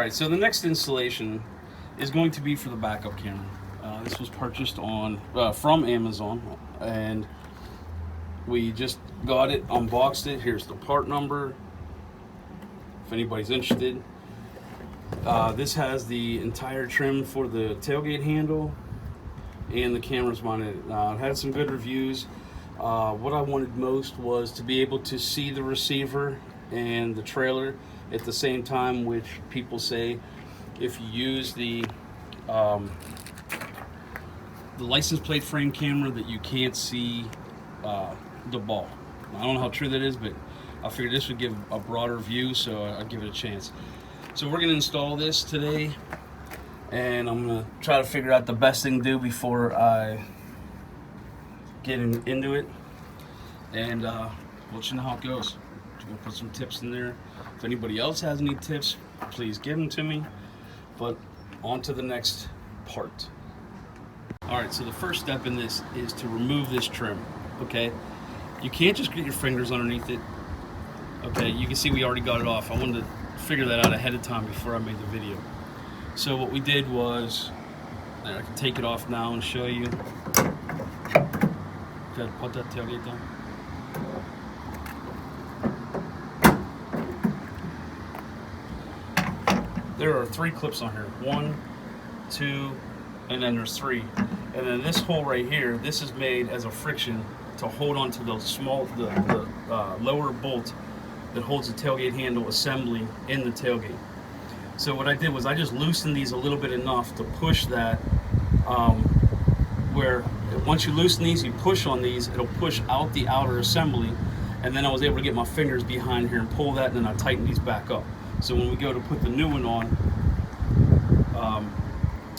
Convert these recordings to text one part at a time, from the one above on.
Alright, so the next installation is going to be for the backup camera. This was purchased on from Amazon, and we just got it, unboxed it. Here's the part number, if anybody's interested. This has the entire trim for the tailgate handle, and the camera's mounted. It had some good reviews. What I wanted most was to be able to see the receiver and the trailer at the same time, which people say if you use the license plate frame camera that you can't see the ball. I don't know how true that is, but I figured this would give a broader view, so I'll give it a chance. So we're going to install this today, and I'm going to try to figure out the best thing to do before I get into it, and we'll let you know how it goes. We'll put some tips in there. If anybody else has any tips, please give them to me. But on to the next part. Alright, so the first step in this is to remove this trim. Okay, you can't just get your fingers underneath it. Okay, you can see we already got it off. I wanted to figure that out ahead of time before I made the video. So what we did was, I can take it off now and show you. Gotta put that tailgate down. There are 3 clips on here. 1, 2, and then there's 3. And then this hole right here, this is made as a friction to hold on to the lower bolt that holds the tailgate handle assembly in the tailgate. So what I did was I just loosened these a little bit enough to push that, where once you loosen these, you push on these, it'll push out the outer assembly, and then I was able to get my fingers behind here and pull that, and then I tighten these back up. So when we go to put the new one on,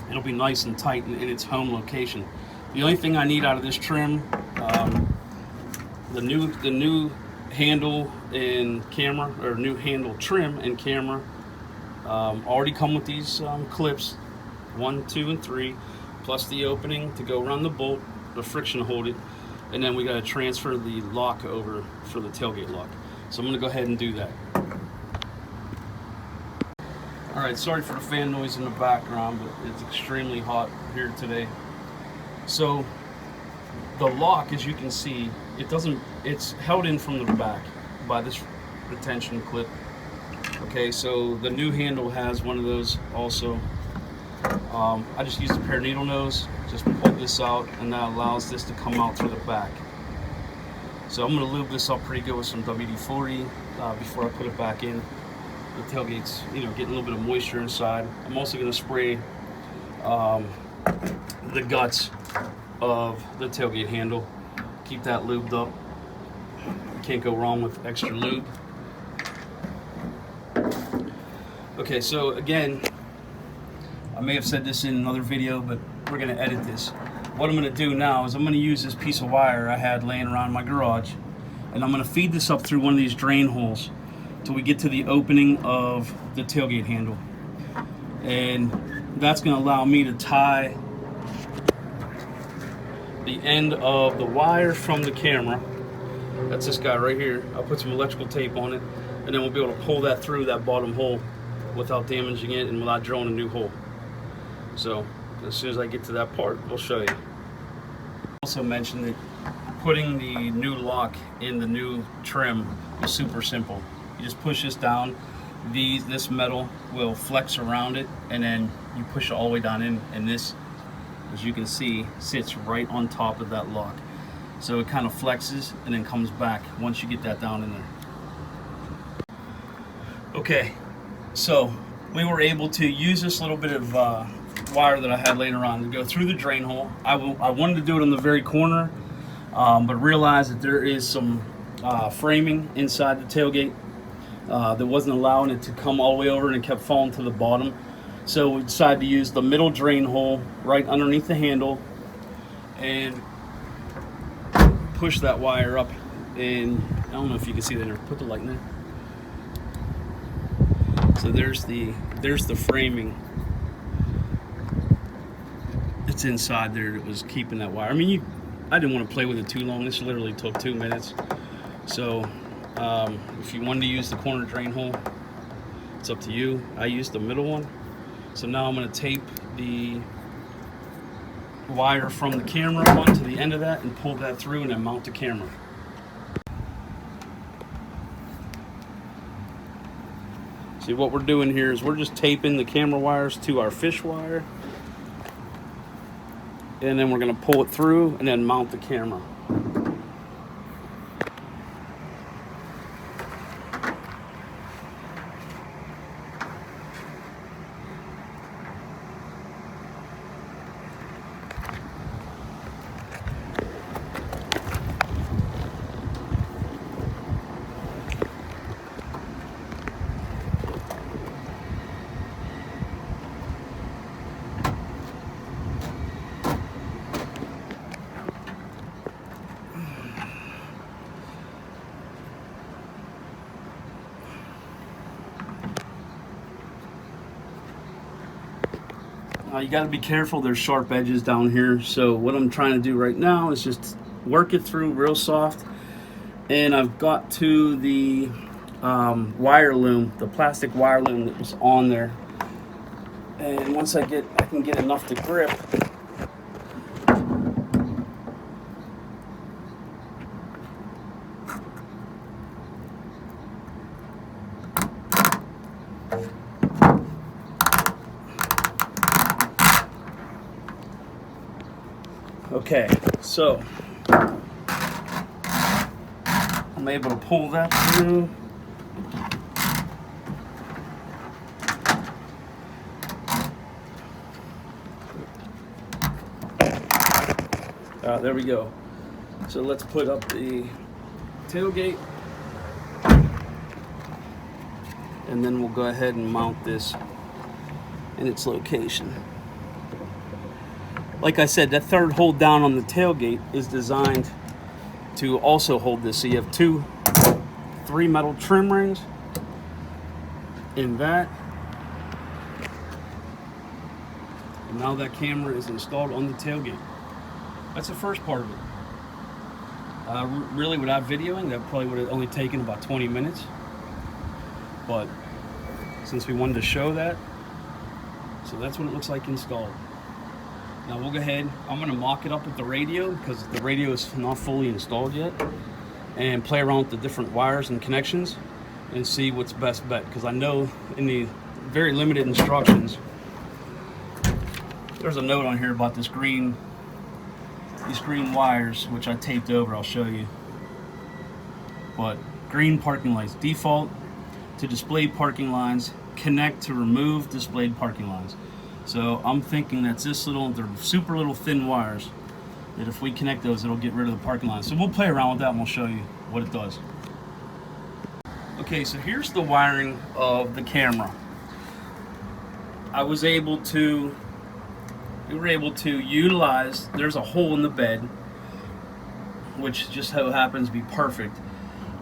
it'll be nice and tight in its home location. The only thing I need out of this trim, the new handle and camera, or new handle trim and camera, already come with these clips, 1, 2, and 3, plus the opening to go around the bolt, the friction to hold it, and then we got to transfer the lock over for the tailgate lock. So I'm going to go ahead and do that. Alright, sorry for the fan noise in the background, but it's extremely hot here today. So the lock, as you can see, it's held in from the back by this retention clip. Okay, so the new handle has one of those also. I just used a pair of needle nose, just pulled this out, and that allows this to come out through the back. So I'm going to lube this up pretty good with some WD-40 before I put it back in. The tailgate's, getting a little bit of moisture inside. I'm also going to spray the guts of the tailgate handle. Keep that lubed up. Can't go wrong with extra lube. Okay, so again, I may have said this in another video, but we're going to edit this. What I'm going to do now is I'm going to use this piece of wire I had laying around my garage, and I'm going to feed this up through one of these drain holes till we get to the opening of the tailgate handle. And that's going to allow me to tie the end of the wire from the camera. That's this guy right here. I'll put some electrical tape on it, and then we'll be able to pull that through that bottom hole without damaging it and without drilling a new hole. So as soon as I get to that part, we'll show you. Also mentioned that putting the new lock in the new trim is super simple. You just push this down, this metal will flex around it, and then you push it all the way down in, and this, as you can see, sits right on top of that lock. So it kind of flexes and then comes back once you get that down in there. Okay, so we were able to use this little bit of wire that I had later on to go through the drain hole. I wanted to do it on the very corner, but realized that there is some framing inside the tailgate that wasn't allowing it to come all the way over, and it kept falling to the bottom. So we decided to use the middle drain hole right underneath the handle and push that wire up. And I don't know if you can see that there. Put the light in there. So there's the framing. It's inside there that was keeping that wire. I mean, I didn't want to play with it too long. This literally took 2 minutes. So if you wanted to use the corner drain hole, It's up to you. I used the middle one. So now I'm going to tape the wire from the camera onto the end of that and pull that through and then mount the camera. See, what we're doing here is we're just taping the camera wires to our fish wire, and then we're going to pull it through and then mount the camera. You got to be careful, there's sharp edges down here, so what I'm trying to do right now is just work it through real soft. And I've got to the wire loom, the plastic wire loom that was on there, and once I can get enough to grip, okay, so I'm able to pull that through. There we go. So let's put up the tailgate, and then we'll go ahead and mount this in its location. Like I said, that third hold down on the tailgate is designed to also hold this. So you have 3 metal trim rings in that. And now that camera is installed on the tailgate. That's the first part of it. Really, without videoing, that probably would have only taken about 20 minutes. But since we wanted to show that, so that's what it looks like installed. Now we'll go ahead, I'm going to mock it up with the radio because the radio is not fully installed yet, and play around with the different wires and connections and see what's best bet, because I know in the very limited instructions there's a note on here about these green wires, which I taped over. I'll show you. But green parking lights, default to display parking lines, connect to remove displayed parking lines. So I'm thinking that's they're super little thin wires, that if we connect those, it'll get rid of the parking lines. So we'll play around with that and we'll show you what it does. Okay, so here's the wiring of the camera. We were able to utilize, there's a hole in the bed, which just so happens to be perfect.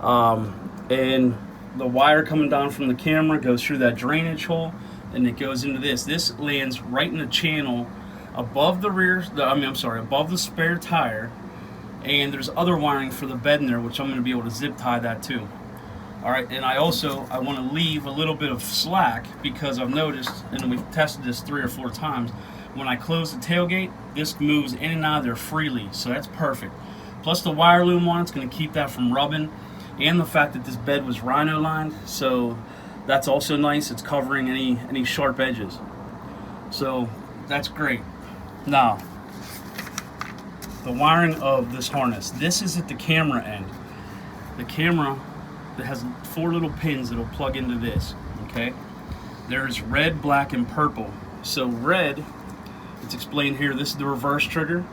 And the wire coming down from the camera goes through that drainage hole, and it goes into this. This lands right in the channel above the above the spare tire. And there's other wiring for the bed in there, which I'm going to be able to zip tie that too. All right, and I want to leave a little bit of slack, because I've noticed, and we've tested this 3 or 4 times, when I close the tailgate, this moves in and out of there freely, so that's perfect. Plus the wire loom on it's going to keep that from rubbing, and the fact that this bed was rhino lined, so that's also nice. It's covering any sharp edges, so that's great. Now, the wiring of this harness. This is at the camera end. The camera that has 4 little pins that'll plug into this. Okay, there's red, black, and purple. So red, it's explained here, this is the reverse trigger.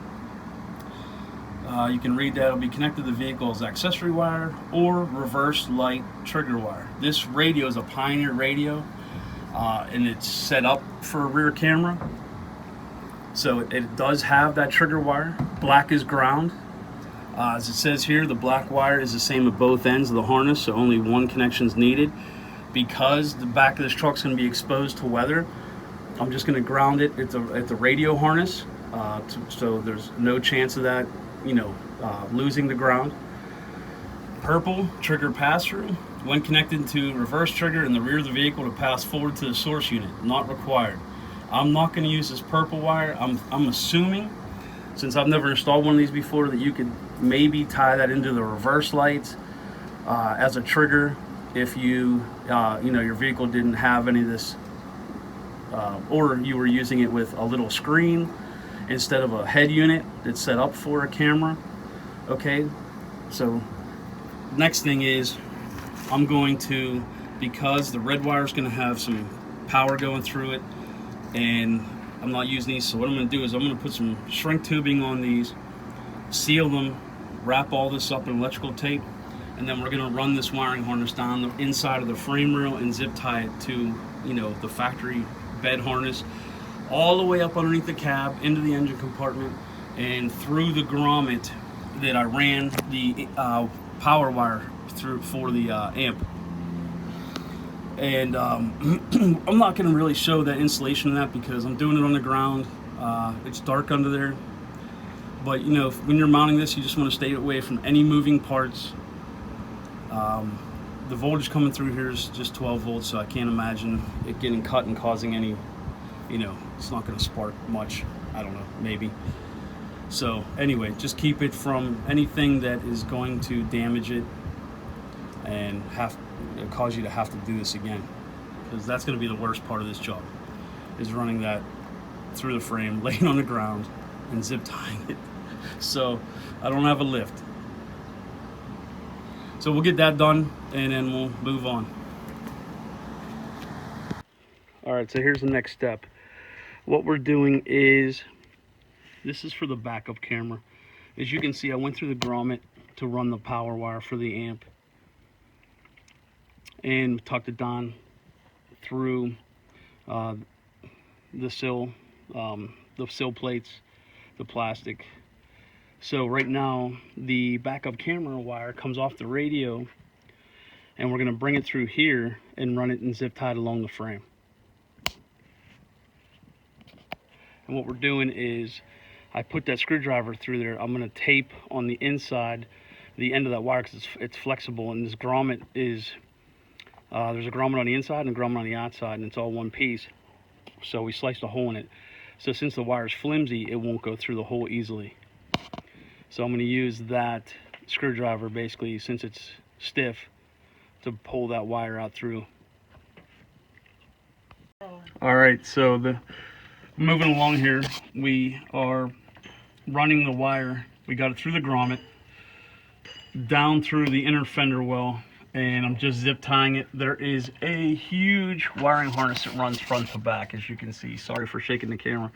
You can read that it'll be connected to the vehicle's accessory wire or reverse light trigger wire. This radio is a Pioneer radio, and it's set up for a rear camera. So it does have that trigger wire. Black is ground. As it says here, the black wire is the same at both ends of the harness, so only one connection is needed. Because the back of this truck's going to be exposed to weather, I'm just going to ground it at the radio harness, so there's no chance of that, losing the ground. Purple, trigger pass-through. When connected to reverse trigger in the rear of the vehicle to pass forward to the source unit, not required. I'm not going to use this purple wire. I'm assuming, since I've never installed one of these before, that you could maybe tie that into the reverse lights as a trigger if you your vehicle didn't have any of this, or you were using it with a little screen instead of a head unit that's set up for a camera. Okay, so next thing is I'm going to, because the red wire is going to have some power going through it, and I'm not using these, so what I'm going to do is I'm going to put some shrink tubing on these, seal them, wrap all this up in electrical tape, and then we're going to run this wiring harness down the inside of the frame rail and zip tie it to the factory bed harness all the way up underneath the cab into the engine compartment and through the grommet that I ran the power wire through for the amp. And I'm not going to really show that installation of that because I'm doing it on the ground. It's dark under there, but when you're mounting this, you just want to stay away from any moving parts. The voltage coming through here is just 12 volts, so I can't imagine it getting cut and causing any, it's not going to spark much. I don't know, maybe. So anyway, just keep it from anything that is going to damage it and cause you to have to do this again, because that's going to be the worst part of this job, is running that through the frame, laying on the ground and zip tying it. So I don't have a lift. So we'll get that done and then we'll move on. All right, so here's the next step. What we're doing is, this is for the backup camera. As you can see, I went through the grommet to run the power wire for the amp and tucked it down through the sill plates, the plastic. So right now the backup camera wire comes off the radio, and we're going to bring it through here and run it and zip tied along the frame. And what we're doing is, I put that screwdriver through there. I'm going to tape on the inside the end of that wire because it's flexible, and this grommet is there's a grommet on the inside and a grommet on the outside, and it's all one piece. So we sliced a hole in it. So since the wire is flimsy, it won't go through the hole easily. So I'm going to use that screwdriver, basically, since it's stiff, to pull that wire out through. All right, so moving along here, we are running the wire. We got it through the grommet, down through the inner fender well, and I'm just zip tying it. There is a huge wiring harness that runs front to back, as you can see. Sorry for shaking the camera.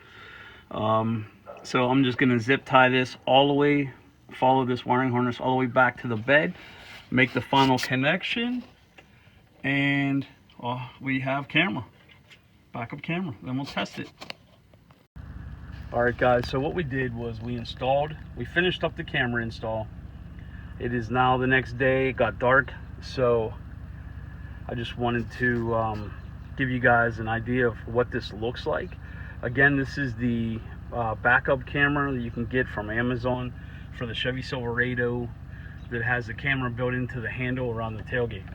So I'm just going to zip tie this all the way, follow this wiring harness all the way back to the bed, make the final connection, and we have backup camera. Then we'll test it. All right, guys, so what we did was we finished up the camera install. It is now the next day. It got dark, so I just wanted to give you guys an idea of what this looks like. Again, this is the backup camera that you can get from Amazon for the Chevy Silverado that has the camera built into the handle around the tailgate.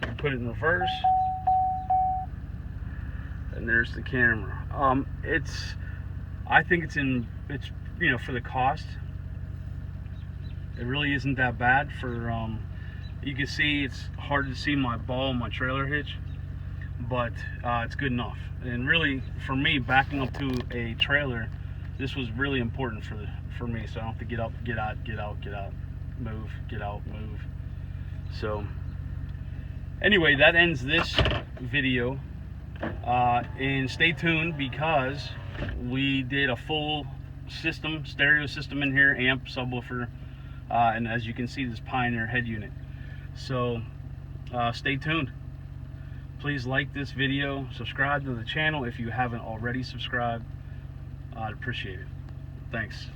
So you put it in reverse, and there's the camera. I think it's for the cost, it really isn't that bad. You can see it's hard to see my ball and my trailer hitch, but it's good enough. And really, for me, backing up to a trailer, this was really important for me, so I don't have to get up, get out, move, get out, move. So anyway, that ends this video, and stay tuned because we did a full system, stereo system in here, amp, subwoofer, and as you can see, this Pioneer head unit. So stay tuned. Please like this video, subscribe to the channel if you haven't already subscribed. I'd appreciate it. Thanks.